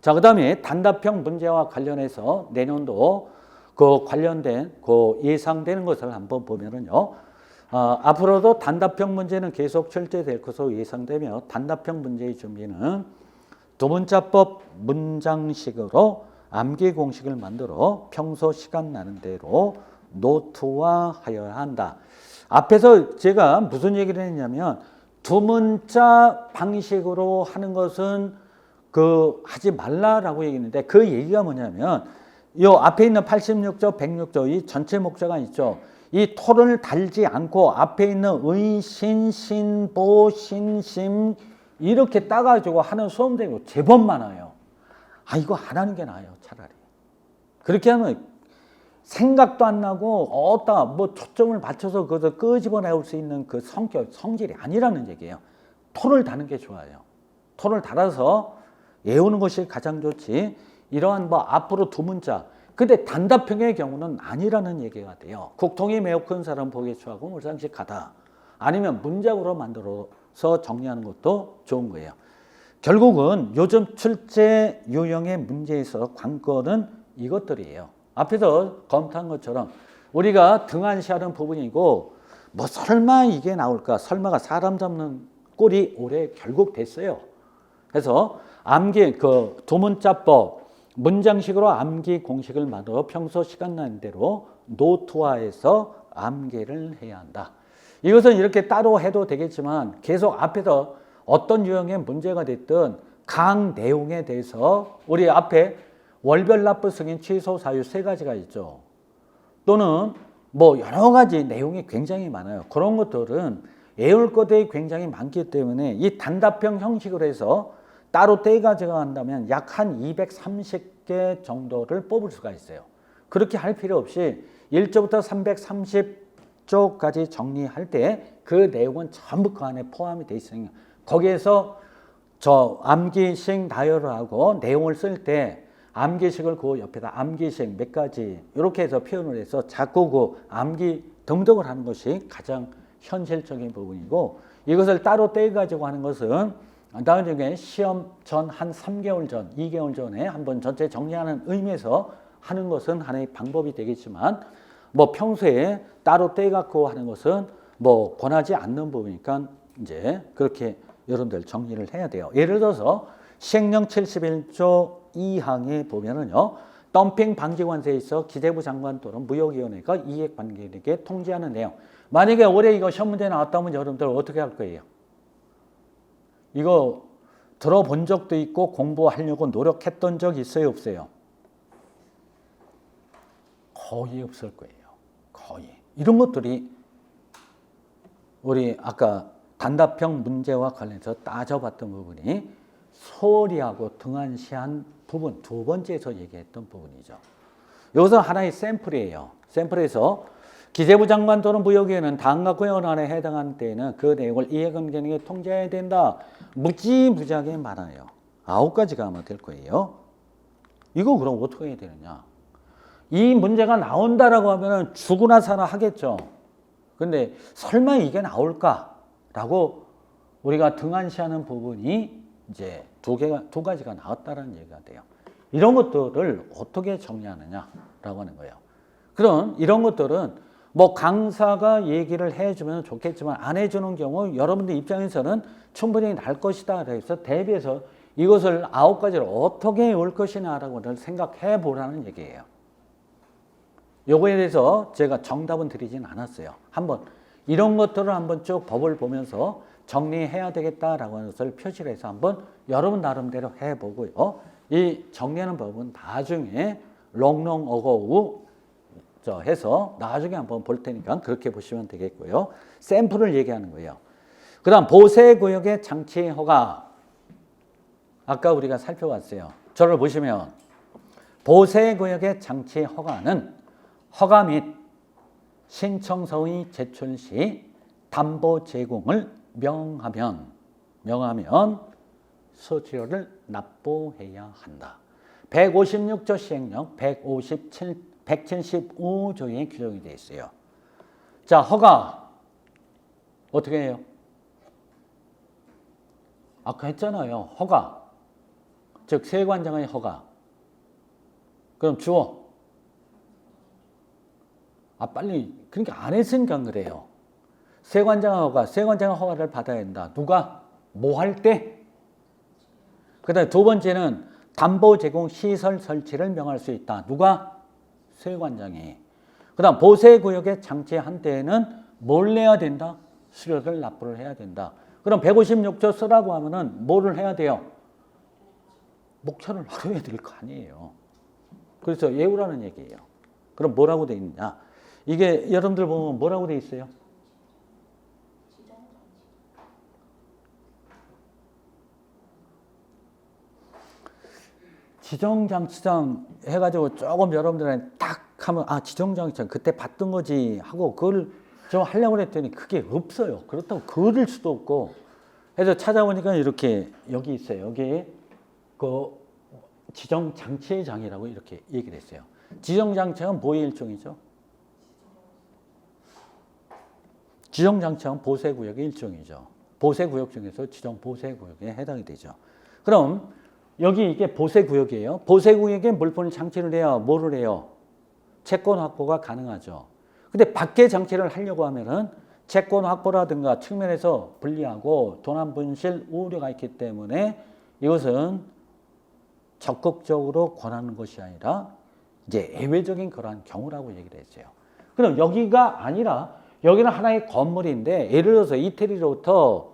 자, 그 다음에 단답형 문제와 관련해서 내년도 그 관련된 그 예상되는 것을 한번 보면은요. 앞으로도 단답형 문제는 계속 출제될 것으로 예상되며 단답형 문제의 준비는 두문자법 문장식으로 암기 공식을 만들어 평소 시간 나는 대로 노트화하여야 한다. 앞에서 제가 무슨 얘기를 했냐면 두문자 방식으로 하는 것은 하지 말라라고 얘기했는데 그 얘기가 뭐냐면 요 앞에 있는 86조, 106조 이 전체 목적가 있죠. 이 토를 달지 않고 앞에 있는 의, 신, 신보, 신심 이렇게 따가지고 하는 수험생이 제법 많아요. 이거 안 하는 게 나아요, 차라리. 그렇게 하면 생각도 안 나고 어디다 뭐 초점을 맞춰서 그것을 끄집어내올 수 있는 그 성질이 아니라는 얘기예요. 토를 다는 게 좋아요. 토를 달아서 외우는 것이 가장 좋지. 이러한 뭐 앞으로 두 문자. 근데 단답형의 경우는 아니라는 얘기가 돼요. 국통이 매우 큰 사람 보기에 추하고 물상식 가다. 아니면 문장으로 만들어서 정리하는 것도 좋은 거예요. 결국은 요즘 출제 유형의 문제에서 관건은 이것들이에요. 앞에서 검토한 것처럼 우리가 등한시하는 부분이고 뭐 설마 이게 나올까? 설마가 사람 잡는 꼴이 올해 결국 됐어요. 그래서 암기 두문자법 문장식으로 암기 공식을 만들어 평소 시간 나는 대로 노트화해서 암기를 해야 한다. 이것은 이렇게 따로 해도 되겠지만 계속 앞에서 어떤 유형의 문제가 됐든 각 내용에 대해서 우리 앞에 월별 납부 승인 취소 사유 3가지가 있죠. 또는 뭐 여러 가지 내용이 굉장히 많아요. 그런 것들은 외울 것들이 굉장히 많기 때문에 이 단답형 형식으로 해서 따로 떼가지고 한다면 약 한 230개 정도를 뽑을 수가 있어요. 그렇게 할 필요 없이 1조부터 330조까지 정리할 때 그 내용은 전부 그 안에 포함이 되어 있으니까 거기에서 저 암기식 나열을 하고 내용을 쓸 때 암기식을 그 옆에다 암기식 몇 가지 이렇게 해서 표현을 해서 자꾸 그 암기 등등을 하는 것이 가장 현실적인 부분이고 이것을 따로 떼가지고 하는 것은 나중에 시험 전 한 3개월 전, 2개월 전에 한번 전체 정리하는 의미에서 하는 것은 하나의 방법이 되겠지만 뭐 평소에 따로 떼갖고 하는 것은 뭐 권하지 않는 부분이니까 이제 그렇게 여러분들 정리를 해야 돼요. 예를 들어서 시행령 71조 2항에 보면은요. 덤핑 방지 관세에 있어 기재부 장관 또는 무역위원회가 이해관계에게 통지하는 내용. 만약에 올해 이거 시험 문제 나왔다면 여러분들 어떻게 할 거예요? 이거 들어본 적도 있고 공부하려고 노력했던 적 있어요, 없어요? 거의 없을 거예요. 거의. 이런 것들이 우리 아까 단답형 문제와 관련해서 따져봤던 부분이 소리하고 등한시한 부분, 두 번째에서 얘기했던 부분이죠. 여기서 하나의 샘플이에요. 샘플에서 기재부 장관 또는 무역위원회는 다음과 구현안에 해당하는 때에는 그 내용을 이해관계에 통제해야 된다. 무지무지하게 많아요. 9가지가 아마 될 거예요. 이거 그럼 어떻게 해야 되느냐? 이 문제가 나온다라고 하면 죽으나 사나 하겠죠. 근데 설마 이게 나올까라고 우리가 등한시하는 부분이 이제 두 가지가 나왔다는 얘기가 돼요. 이런 것들을 어떻게 정리하느냐라고 하는 거예요. 그럼 이런 것들은 뭐 강사가 얘기를 해주면 좋겠지만 안 해주는 경우 여러분들 입장에서는 충분히 날 것이다. 그래서 대비해서 이것을 9가지를 어떻게 올 것이냐라고 생각해 보라는 얘기예요. 요거에 대해서 제가 정답은 드리진 않았어요. 한번 이런 것들을 한번 쭉 법을 보면서 정리해야 되겠다라고 하는 것을 표시를 해서 한번 여러분 나름대로 해보고요. 이 정리하는 법은 나중에 롱롱 어거우 해서 나중에 한번 볼 테니까 그렇게 보시면 되겠고요. 샘플을 얘기하는 거예요. 그 다음 보세구역의 장치 허가. 아까 우리가 살펴봤어요. 저를 보시면 보세구역의 장치 허가는 허가 및 신청서의 제출 시 담보 제공을 명하면 수수료를 납부해야 한다. 156조 시행령 175조에 규정이 되어 있어요. 자, 허가 어떻게 해요? 아까 했잖아요. 허가 즉 세관장의 허가. 그럼 주어. 빨리 그러니까 안 했으니까 그래요. 세관장의 허가, 세관장의 허가를 받아야 된다. 누가? 뭐 할 때? 그다음에 두 번째는 담보 제공 시설 설치를 명할 수 있다. 누가? 세관장이. 그다음 보세구역에 장치한 때에는 뭘 내야 된다? 수료를 납부를 해야 된다. 그럼 156조 쓰라고 하면은 뭐를 해야 돼요? 목차를 알아야 될 거 아니에요. 그래서 예우라는 얘기예요. 그럼 뭐라고 돼 있느냐? 이게 여러분들 보면 뭐라고 돼 있어요? 지정장치장 해가지고 조금 여러분들한테 딱 하면 지정장치장 그때 봤던 거지 하고 그걸 좀 하려고 했더니 그게 없어요. 그렇다고 그릴 수도 없고 해서 찾아보니까 이렇게 여기 있어요. 여기 그 지정장치장이라고 이렇게 얘기를 했어요. 지정장치장은 뭐의 일종이죠? 지정장치장은 보세구역의 일종이죠. 보세구역 중에서 지정보세구역에 해당이 되죠. 그럼 여기 이게 보세구역이에요. 보세구역에 물품 장치를 해야 뭐를 해요? 채권 확보가 가능하죠. 근데 밖에 장치를 하려고 하면은 채권 확보라든가 측면에서 불리하고 도난 분실 우려가 있기 때문에 이것은 적극적으로 권하는 것이 아니라 이제 예외적인 그러한 경우라고 얘기를 했어요. 그럼 여기가 아니라 여기는 하나의 건물인데 예를 들어서 이태리로부터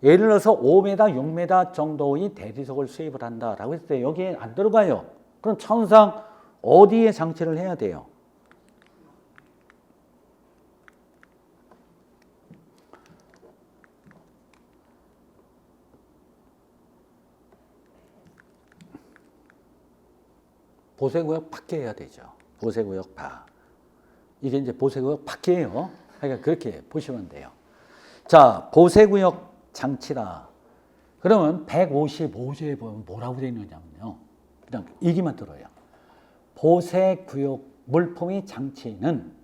예를 들어서 5m, 6m 정도의 대리석을 수입을 한다라고 했을 때 여기에 안 들어가요. 그럼 천상 어디에 장치를 해야 돼요? 보세구역 밖에 해야 되죠. 보세구역 밖. 이게 이제 보세구역 밖이에요. 그러니까 그렇게 보시면 돼요. 자, 보세구역 장치라. 그러면 155조에 보면 뭐라고 되어 있느냐면요. 그냥 얘기만 들어요. 보세구역 물품의 장치는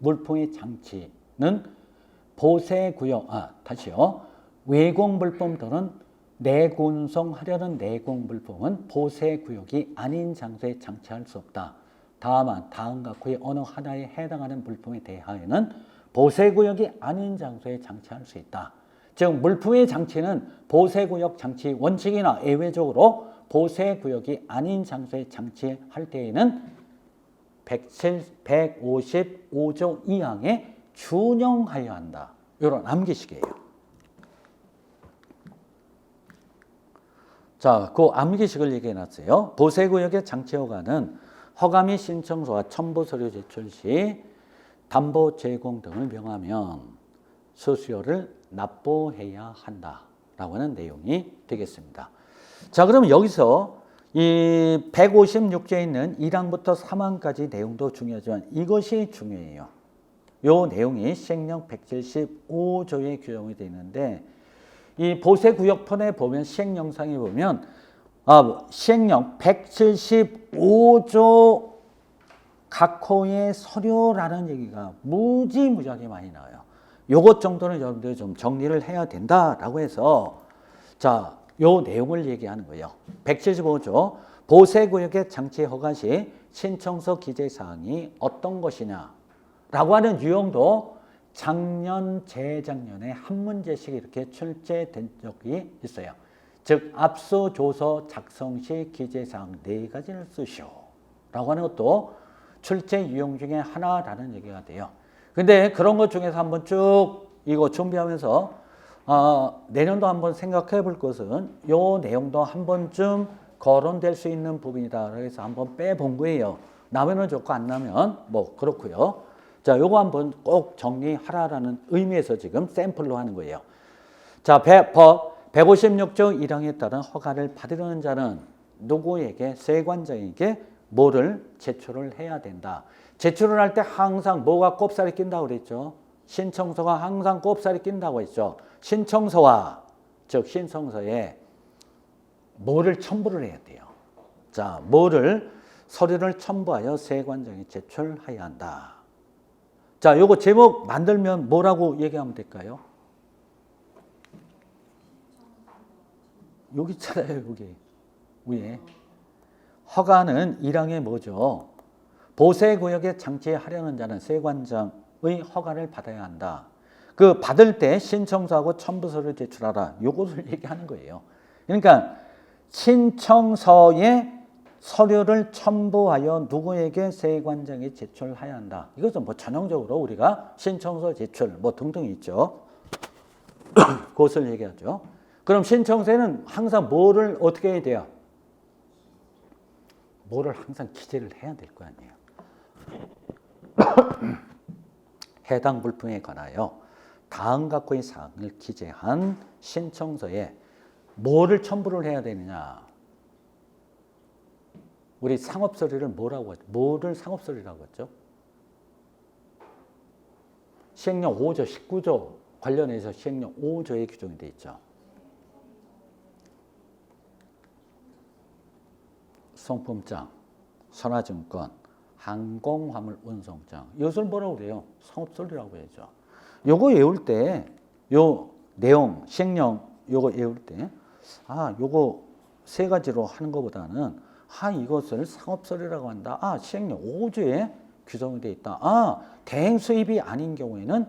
보세구역 다시요. 외공물품 또는 내군송하려는 내공물품은 보세구역이 아닌 장소에 장치할 수 없다. 다만 다음과 후의 어느 하나에 해당하는 물품에 대하여는 보세구역이 아닌 장소에 장치할 수 있다. 즉 물품의 장치는 보세구역 장치 원칙이나 예외적으로 보세구역이 아닌 장소에 장치할 때에는 155조 2항에 준용하여야 한다. 이런 암기식이에요. 자, 그 암기식을 얘기해 놨어요. 보세구역의 장치 허가는 허가 및 신청서와 첨부 서류 제출 시 담보 제공 등을 명하면 수수료를 납부해야 한다라고 하는 내용이 되겠습니다. 자, 그럼 여기서 이 156조에 있는 1항부터 3항까지 내용도 중요하지만 이것이 중요해요. 이 내용이 시행령 175조에 규정이 되어 있는데 이 보세구역편에 보면 시행령상에 보면 시행령 175조 각호의 서류라는 얘기가 무지무지하게 많이 나와요. 요것 정도는 여러분들이 좀 정리를 해야 된다라고 해서 자, 요 내용을 얘기하는 거예요. 175조 보세구역의 장치 허가 시 신청서 기재사항이 어떤 것이냐라고 하는 유형도 작년, 재작년에 한 문제씩 이렇게 출제된 적이 있어요. 즉 압수조서 작성 시 기재사항 4가지를 쓰시오 라고 하는 것도 출제 유형 중에 하나라는 얘기가 돼요. 근데 그런 것 중에서 한번 쭉 이거 준비하면서 내년도 한번 생각해 볼 것은 요 내용도 한 번쯤 거론될 수 있는 부분이다. 그래서 한번 빼본 거예요. 나면은 좋고 안 나면 뭐 그렇고요. 자, 요거 한번 꼭 정리하라라는 의미에서 지금 샘플로 하는 거예요. 자, 156조 1항에 따른 허가를 받으려는 자는 누구에게? 세관장에게 뭐를 제출을 해야 된다. 제출을 할 때 항상 뭐가 꼽살이 낀다고 그랬죠? 신청서가 항상 꼽살이 낀다고 했죠. 신청서와 즉 신청서에 뭐를 첨부를 해야 돼요. 자, 뭐를 서류를 첨부하여 세관장에 제출해야 한다. 자, 요거 제목 만들면 뭐라고 얘기하면 될까요? 여기 있잖아요, 여기 위에. 허가는 1항에 뭐죠? 보세구역에 장치하려는 자는 세관장의 허가를 받아야 한다. 그 받을 때 신청서하고 첨부서를 제출하라. 요것을 얘기하는 거예요. 그러니까 신청서에 서류를 첨부하여 누구에게 세관장에 제출해야 한다. 이것은 뭐 전형적으로 우리가 신청서 제출 뭐 등등 있죠. 그것을 얘기하죠. 그럼 신청서에는 항상 뭐를 어떻게 해야 돼요? 뭐를 항상 기재를 해야 될 거 아니에요. 해당 물품에 관하여 다음 각호의 사항을 기재한 신청서에 뭐를 첨부를 해야 되느냐? 우리 상업서류를 뭐라고 하죠? 뭐를 상업서류라고 했죠? 시행령 5조 19조 관련해서 시행령 5조에 규정이 되어 있죠. 성품장, 선화증권, 항공화물 운송장. 이것을 뭐라고 그래요? 상업서류라고 해야죠. 요거 외울 때, 요 내용, 시행령 요거 외울 때, 요거 세 가지로 하는 것보다는, 이것을 상업서류라고 한다. 시행령 5조에 규정이 되어 있다. 대행 수입이 아닌 경우에는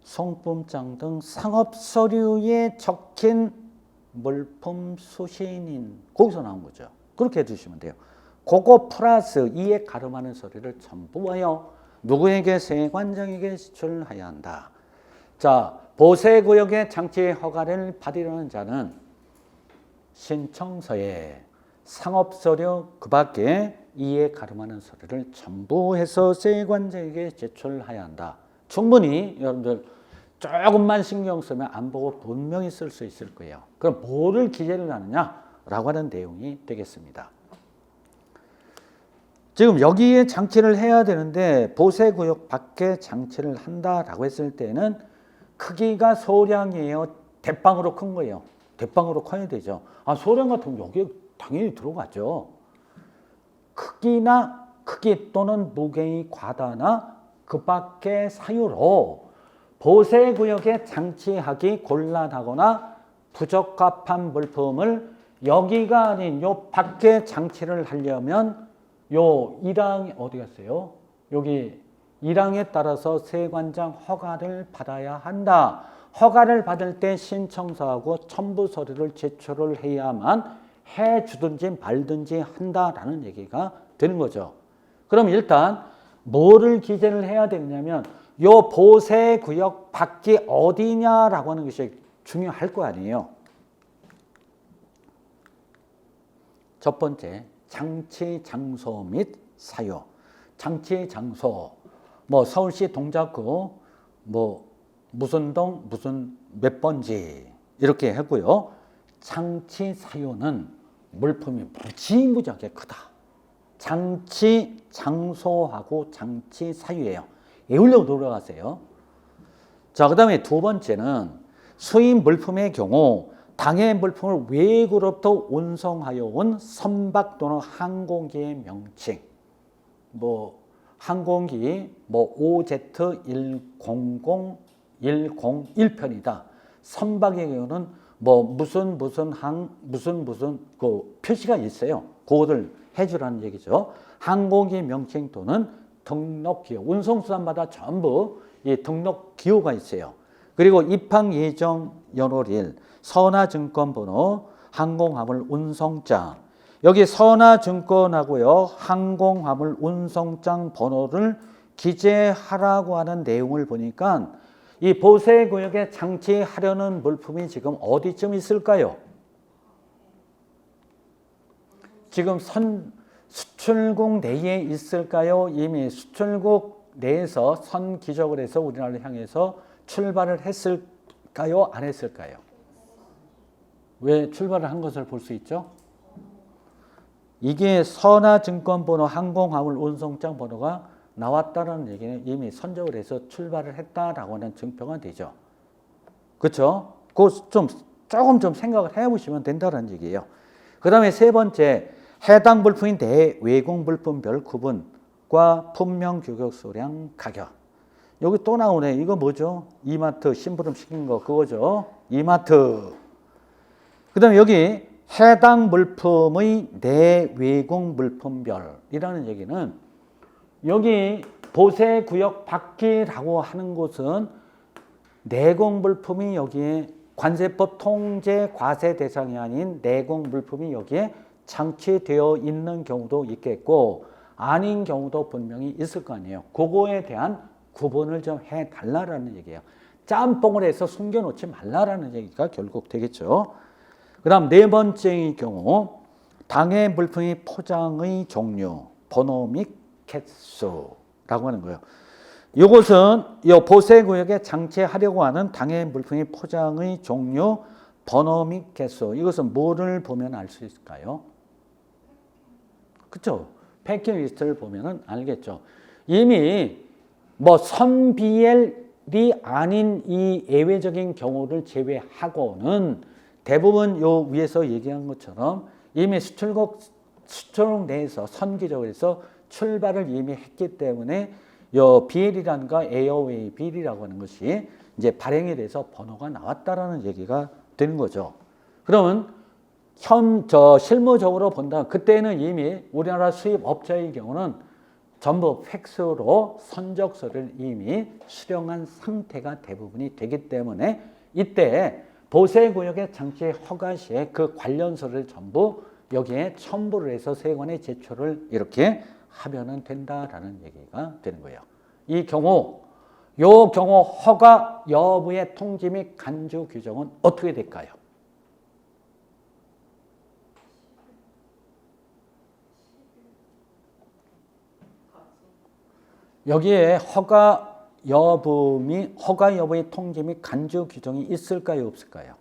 성품장 등 상업서류에 적힌 물품 수신인, 거기서 나온 거죠. 그렇게 해주시면 돼요. 그거 플러스 이에 가름하는 서류를 첨부하여 누구에게 세관장에게 제출해야 한다. 자, 보세구역의 장치 허가를 받으려는 자는 신청서에 상업서류 그 밖에 이에 가름하는 서류를 첨부해서 세관장에게 제출해야 한다. 충분히 여러분들 조금만 신경 쓰면 안 보고 분명히 쓸 수 있을 거예요. 그럼 뭐를 기재를 하느냐라고 하는 내용이 되겠습니다. 지금 여기에 장치를 해야 되는데 보세구역 밖에 장치를 한다라고 했을 때는 크기가 소량이에요? 대빵으로 큰 거예요? 대빵으로 커야 되죠. 소량 같으면 여기에 당연히 들어가죠. 크기 또는 무게의 과다나 그 밖의 사유로 보세구역에 장치하기 곤란하거나 부적합한 물품을 여기가 아닌 요 밖에 장치를 하려면 요 1항 어디 갔어요? 여기 1항에 따라서 세관장 허가를 받아야 한다. 허가를 받을 때 신청서하고 첨부 서류를 제출을 해야만 해주든지 말든지 한다라는 얘기가 되는 거죠. 그럼 일단 뭐를 기재를 해야 되냐면 요 보세구역 밖이 어디냐라고 하는 것이 중요할 거 아니에요. 첫 번째, 장치 장소 및 사유. 장치 장소, 뭐 서울시 동작구, 뭐 무슨 동 무슨 몇 번지 이렇게 하고요. 장치 사유는 물품이 무지무지하게 크다. 장치 장소하고 장치 사유예요. 외우려고 노력하세요. 자, 그 다음에 두 번째는 수입 물품의 경우 당해 물품을 외국으로부터 운송하여 온 선박 또는 항공기의 명칭. 뭐 항공기 뭐 OZ100-101편이다. 선박의 경우는 뭐 무슨 그 표시가 있어요. 그거를 해주라는 얘기죠. 항공기 명칭 또는 등록 기호, 운송수단마다 전부 이 등록 기호가 있어요. 그리고 입항 예정 연월일, 선화증권번호, 항공화물 운송장. 여기 선화증권하고요, 항공화물 운송장 번호를 기재하라고 하는 내용을 보니까 이 보세구역에 장치하려는 물품이 지금 어디쯤 있을까요? 지금 수출국 내에 있을까요? 이미 수출국 내에서 선 기적을 해서 우리나라를 향해서 출발을 했을까요? 안 했을까요? 왜 출발을 한 것을 볼 수 있죠? 이게 선화증권번호, 항공화물 운송장 번호가 나왔다는 얘기는 이미 선적을 해서 출발을 했다라고 하는 증표가 되죠. 그렇죠? 그거 조금 좀 생각을 해보시면 된다는 얘기예요. 그 다음에 세 번째, 해당 물품인 대외국 물품별 구분과 품명 규격 수량 가격. 여기 또 나오네. 이거 뭐죠? 이마트 심부름 시킨 거 그거죠. 이마트. 그 다음에 여기 해당 물품의 내외국 물품별이라는 얘기는 여기 보세구역 밖이라고 하는 곳은 내국 물품이 여기에 관세법 통제 과세 대상이 아닌 내국 물품이 여기에 장치되어 있는 경우도 있겠고 아닌 경우도 분명히 있을 거 아니에요. 그거에 대한 구분을 좀 해달라는 얘기예요. 짬뽕을 해서 숨겨놓지 말라라는 얘기가 결국 되겠죠. 그 다음 네 번째의 경우 당해 물품의 포장의 종류, 번호 및 개수라고 하는 거예요. 이것은 이 보세구역에 장치하려고 하는 당해 물품의 포장의 종류, 번호 및 개수. 이것은 뭐를 보면 알 수 있을까요? 그렇죠. 패키리스트를 보면 알겠죠. 이미 뭐 선비엘이 아닌 이 예외적인 경우를 제외하고는 대부분 요 위에서 얘기한 것처럼 이미 수출국 내에서 선기적으로 해서 출발을 이미 했기 때문에 요 BL이란가 에어웨이 비리라고 하는 것이 이제 발행이 돼서 번호가 나왔다라는 얘기가 되는 거죠. 그러면 실무적으로 본다. 그때는 이미 우리나라 수입 업체의 경우는 전부 팩스로 선적서를 이미 수령한 상태가 대부분이 되기 때문에 이때 보세구역의 장치 허가 시에 그 관련서를 전부 여기에 첨부를 해서 세관에 제출을 이렇게 하면은 된다라는 얘기가 되는 거예요. 이 경우, 허가 여부의 통지 및 간주 규정은 어떻게 될까요? 여기에 허가 여부의 통지 및 간주 규정이 있을까요, 없을까요?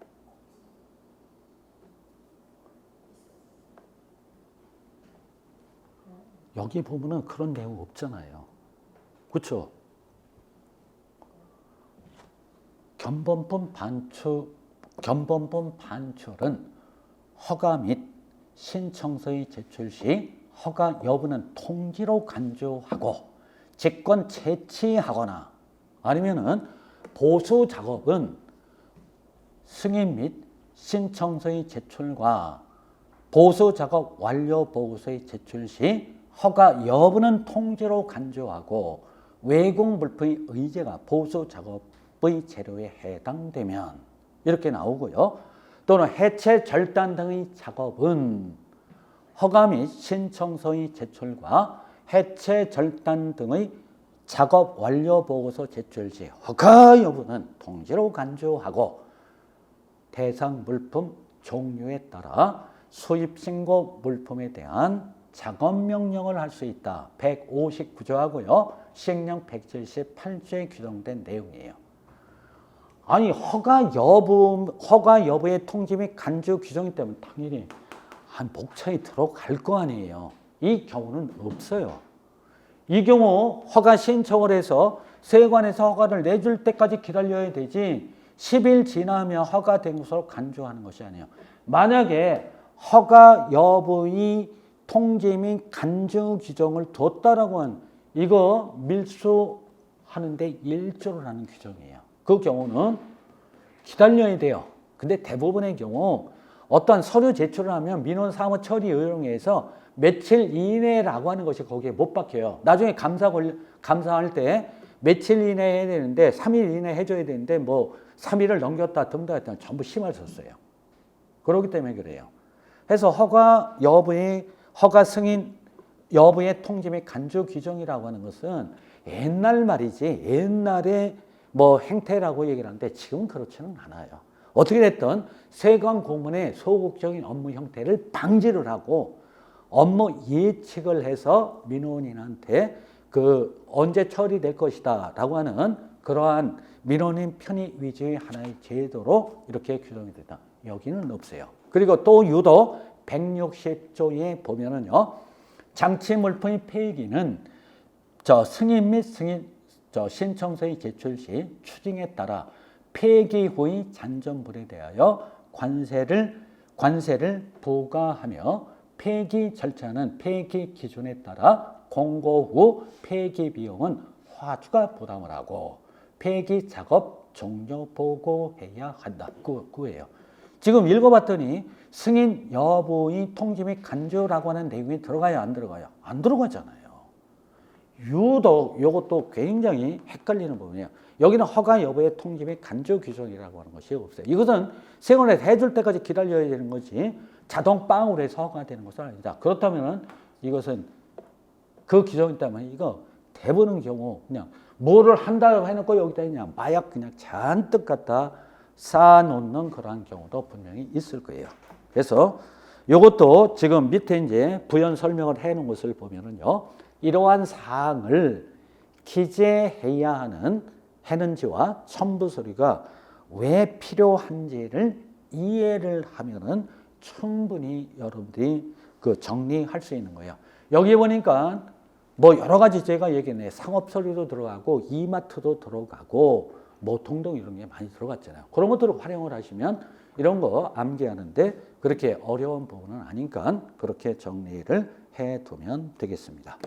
여기 보면은 그런 내용 없잖아요. 그렇죠? 견본품 반출은 허가 및 신청서의 제출 시 허가 여부는 통지로 간주하고 직권 채취하거나 아니면은 보수 작업은 승인 및 신청서의 제출과 보수 작업 완료 보고서의 제출 시 허가 여부는 통지로 간주하고 외국 물품의 의제가 보수 작업의 재료에 해당되면 이렇게 나오고요. 또는 해체 절단 등의 작업은 허가 및 신청서의 제출과 해체 절단 등의 작업 완료 보고서 제출 시 허가 여부는 통지로 간주하고 대상 물품 종류에 따라 수입 신고 물품에 대한 작업 명령을 할 수 있다. 159조하고요. 시행령 178조에 규정된 내용이에요. 아니 허가 여부의 통지 및 간주 규정이 때문에 당연히 한 목차에 들어갈 거 아니에요. 이 경우는 없어요. 이 경우 허가 신청을 해서 세관에서 허가를 내줄 때까지 기다려야 되지 10일 지나면 허가된 것으로 간주하는 것이 아니에요. 만약에 허가 여부의 통지 및 간주 규정을 뒀다라고 하면 이거 밀수하는데 일조를 하는 규정이에요. 그 경우는 기다려야 돼요. 근데 대부분의 경우 어떤 서류 제출을 하면 민원 사무 처리 요령에서 며칠 이내라고 하는 것이 거기에 못 박혀요. 나중에 감사할 때 며칠 이내에 해야 되는데 3일 이내에 해줘야 되는데 뭐 3일을 넘겼다 든다 했다 전부 심하셨어요. 그렇기 때문에 그래요. 그래서 허가 승인 여부의 통지 및 간주 규정이라고 하는 것은 옛날 말이지 옛날에 뭐 행태라고 얘기를 하는데 지금은 그렇지는 않아요. 어떻게 됐든 세관 공무원의 소극적인 업무 형태를 방지를 하고 업무 예측을 해서 민원인한테 그 언제 처리될 것이다 라고 하는 그러한 민원인 편의 위주의 하나의 제도로 이렇게 규정이 됐다. 여기는 없어요. 그리고 또 유독 160조에 보면은요, 장치 물품의 폐기는 승인 및 신청서의 제출 시 추징에 따라 폐기 후의 잔존물에 대하여 관세를 부과하며 폐기 절차는 폐기 기준에 따라 공고 후 폐기 비용은 화주가 부담을 하고 폐기 작업 종료 보고해야 한다. 그거예요. 지금 읽어봤더니 승인 여부의 통지 및 간주라고 하는 내용이 들어가요, 안 들어가요? 안 들어가잖아요. 유독 이것도 굉장히 헷갈리는 부분이에요. 여기는 허가 여부의 통지 및 간주 규정이라고 하는 것이 없어요. 이것은 세관에서 해줄 때까지 기다려야 되는 거지 자동 빵으로 해서 허가되는 것은 아니다. 그렇다면 이것은 그 규정이 있다면 이거 대부분 경우 그냥 뭐를 한다고 해놓고 여기다 그냥 마약 그냥 잔뜩 갖다 쌓아놓는 그러한 경우도 분명히 있을 거예요. 그래서 이것도 지금 밑에 이제 부연 설명을 해놓은 것을 보면은요, 이러한 사항을 기재해야 하는지와 첨부 서류가 왜 필요한지를 이해를 하면은 충분히 여러분들이 그 정리할 수 있는 거예요. 여기 보니까 뭐 여러 가지 제가 얘기했네. 상업 서류도 들어가고 이마트도 들어가고 뭐 동동 이런 게 많이 들어갔잖아요. 그런 것들을 활용을 하시면 이런 거 암기하는데 그렇게 어려운 부분은 아니니까 그렇게 정리를 해두면 되겠습니다.